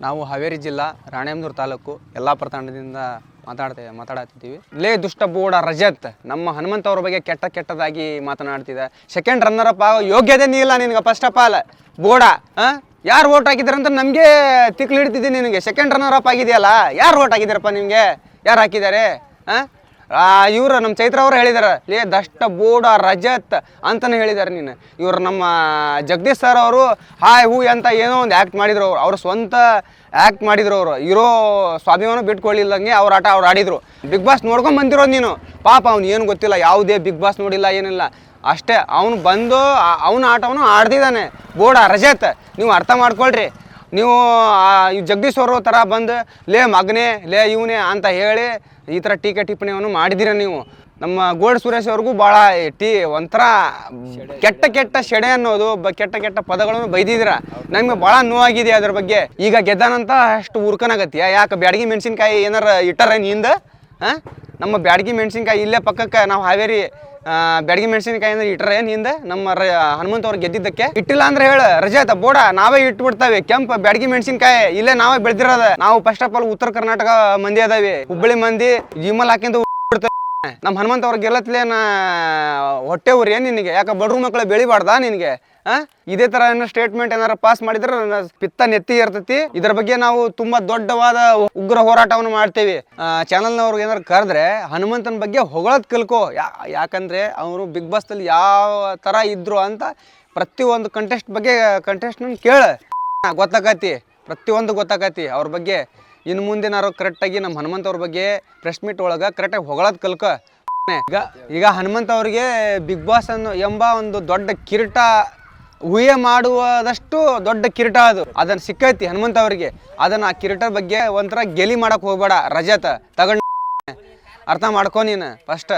ನಾವು ಹಾವೇರಿ ಜಿಲ್ಲಾ ರಾಣೇಬೆನ್ನೂರು ತಾಲೂಕು ಯಲ್ಲಾಪುರ ತಾಂಡದಿಂದ ಮಾತಾಡತ್ತಿದ್ದೀವಿ. ಲೇ ದುಷ್ಟ ಬೋಡ ರಜತ್ ನಮ್ಮ ಹನುಮಂತ ಅವ್ರ ಬಗ್ಗೆ ಕೆಟ್ಟದಾಗಿ ಮಾತನಾಡ್ತಿದ್ದ. ಸೆಕೆಂಡ್ ರನ್ನರ್ ಅಪ್ ಆಗೋ ಯೋಗ್ಯತೆ ಇಲ್ಲ ನಿನಗೆ. ಫಸ್ಟ್ ಆಫ್ ಆಲ್ ಬೋಡ ಯಾರು ಓಟ್ ಹಾಕಿದಾರಂತ ನಮಗೆ ತಿಕ್ಲು ಹಿಡ್ತಿದ್ದೀನಿ ನಿನಗೆ. ಸೆಕೆಂಡ್ ರನ್ನರ್ ಅಪ್ ಆಗಿದೆಯಲ್ಲ, ಯಾರು ಓಟ್ ಹಾಕಿದಾರಪ್ಪ ನಿಮಗೆ? ಯಾರು ಹಾಕಿದ್ದಾರೆ? ಇವರು ನಮ್ಮ ಚೈತ್ರ ಅವರು ಹೇಳಿದಾರೆ, ಲೇ ದಷ್ಟ ಬೋಡ ರಜತ್ ಅಂತಲೇ ಹೇಳಿದ್ದಾರೆ ನೀನು. ಇವರು ನಮ್ಮ ಜಗದೀಶ್ ಸರ್ ಅವರು ಹಾಯ್ ಹೂ ಅಂತ ಏನೋ ಒಂದು ಆ್ಯಕ್ಟ್ ಮಾಡಿದ್ರು. ಅವ್ರು ಸ್ವಂತ ಆ್ಯಕ್ಟ್ ಮಾಡಿದ್ರು. ಅವರು ಇರೋ ಸ್ವಾಭಿಮಾನ ಬಿಟ್ಕೊಳ್ಳಿಲ್ಲಂಗೆ ಅವ್ರ ಆಟ ಅವ್ರು ಆಡಿದರು. ಬಿಗ್ ಬಾಸ್ ನೋಡ್ಕೊಂಡು ಬಂದಿರೋದು ನೀನು. ಪಾಪ ಅವ್ನು ಏನು ಗೊತ್ತಿಲ್ಲ, ಯಾವುದೇ ಬಿಗ್ ಬಾಸ್ ನೋಡಿಲ್ಲ, ಏನಿಲ್ಲ. ಅಷ್ಟೇ ಅವನು ಬಂದು ಅವನ ಆಟವನ್ನು ಆಡ್ದಿದ್ದಾನೆ. ಬೋಡ ರಜತ್ ನೀವು ಅರ್ಥ ಮಾಡ್ಕೊಳ್ರಿ. ನೀವು ಈ ಜಗದೀಶ್ ಅವರು ಥರ ಬಂದು ಲೇ ಮಗನೇ ಲೇ ಇವನೇ ಅಂತ ಹೇಳಿ ಈ ಥರ ಟೀಕೆ ಟಿಪ್ಪಣಿಯನ್ನು ಮಾಡಿದ್ದೀರ ನೀವು. ನಮ್ಮ ಗೋಲ್ಡ್ ಸುರೇಶ್ ಅವ್ರಿಗೂ ಭಾಳ ಒಂಥರ ಕೆಟ್ಟ ಶೆಡೆ ಅನ್ನೋದು ಕೆಟ್ಟ ಪದಗಳನ್ನು ಬೈದಿದ್ದೀರ. ನಮಗೆ ಭಾಳ ನೋವಾಗಿದೆ ಅದ್ರ ಬಗ್ಗೆ. ಈಗ ಗೆದ್ದಾನಂತ ಅಷ್ಟು ಉರ್ಕನಾಗತ್ತೀಯ. ಯಾಕೆ ಬ್ಯಾಡಗಿ ಮೆಣಸಿನ್ಕಾಯಿ ಏನಾರು ಇಟ್ಟಾರ ನಿಂದ? ನಮ್ಮ ಬ್ಯಾಡಗಿ ಮೆಣಸಿನ್ಕಾಯಿ ಇಲ್ಲೇ ಪಕ್ಕಕ್ಕೆ ನಾವು ಹಾವೇರಿ ಬ್ಯಾಡಗಿ ಮೆಣಸಿನಕಾಯಿ ಅಂದ್ರೆ ಇಟ್ಟರೆ ಏನು ಹಿಂದೆ ನಮ್ಮ ಹನುಮಂತ ಅವ್ರು ಗೆದ್ದಿದ್ದಕ್ಕೆ. ಇಟ್ಟಿಲ್ಲ ಅಂದ್ರೆ ಹೇಳು ರಜಾತ ಬೋಡ, ನಾವೇ ಇಟ್ಬಿಡ್ತಾವೆ. ಕೆಂಪು ಬ್ಯಾಡಗಿ ಮೆಣಸಿನ್ಕಾಯಿ ಇಲ್ಲೇ ನಾವೇ ಬೆಳೆದಿರೋದ. ನಾವು ಫಸ್ಟ್ ಆಫ್ ಆಲ್ ಉತ್ತರ ಕರ್ನಾಟಕ ಮಂದಿ ಅದಾವೆ. ಹುಬ್ಬಳ್ಳಿ ಮಂದಿ ಜಿಮಲ್ ಹಾಕಿಂದ ನಮ್ಮ ಹನುಮಂತ ಅವ್ರ ಗೆಲ್ಲತ್ಲೇನ ಹೊಟ್ಟೆ ಊರಿ ಏನು ನಿನಗೆ? ಯಾಕೆ ಬಡ್ರು ಮಕ್ಕಳು ಬೆಳಿಬಾರ್ದಾ ನಿನಗೆ? ಇದೇ ಥರ ಏನೋ ಸ್ಟೇಟ್ಮೆಂಟ್ ಏನಾರು ಪಾಸ್ ಮಾಡಿದ್ರೆ ಪಿತ್ತ ನೆತ್ತಿ ಇರ್ತೈತಿ. ಇದ್ರ ಬಗ್ಗೆ ನಾವು ತುಂಬಾ ದೊಡ್ಡವಾದ ಉಗ್ರ ಹೋರಾಟವನ್ನು ಮಾಡ್ತೇವೆ. ಚಾನಲ್ನವ್ರಿಗೆ ಏನಾರು ಕರೆದ್ರೆ ಹನುಮಂತನ ಬಗ್ಗೆ ಹೊಗಳೋದು ಕಲ್ಕೋ. ಯಾಕಂದ್ರೆ ಅವರು ಬಿಗ್ ಬಾಸ್ದಲ್ಲಿ ಯಾವ ಥರ ಇದ್ರು ಅಂತ ಪ್ರತಿಯೊಂದು ಕಂಟೆಸ್ಟ್ನ ಕೇಳ ಗೊತ್ತಾಕತಿ. ಪ್ರತಿಯೊಂದು ಗೊತ್ತಾಕತಿ ಅವ್ರ ಬಗ್ಗೆ. ಇನ್ನು ಮುಂದಿನಾರು ಕರೆಕ್ಟಾಗಿ ನಮ್ಮ ಹನುಮಂತ ಅವ್ರ ಬಗ್ಗೆ ಪ್ರೆಸ್ ಮೀಟ್ ಒಳಗೆ ಕರೆಕ್ಟಾಗಿ ಹೊಗಳೋದು ಕಲ್ಕ. ಈಗ ಹನುಮಂತ ಅವ್ರಿಗೆ ಬಿಗ್ ಬಾಸ್ ಎಂಬ ಒಂದು ದೊಡ್ಡ ಕಿರೀಟ ಊಹೆ ಮಾಡುವುದಷ್ಟು ದೊಡ್ಡ ಕಿರೀಟ ಅದನ್ನು ಸಿಕ್ಕೈತಿ ಹನುಮಂತ ಅವರಿಗೆ. ಅದನ್ನು ಆ ಕಿರೀಟ ಬಗ್ಗೆ ಒಂಥರ ಗೆಲಿ ಮಾಡಕ್ಕೆ ಹೋಗ್ಬೇಡ ರಜತ್. ತಗೊಂಡು ಅರ್ಥ ಮಾಡ್ಕೊ ನೀನು ಫಸ್ಟ್.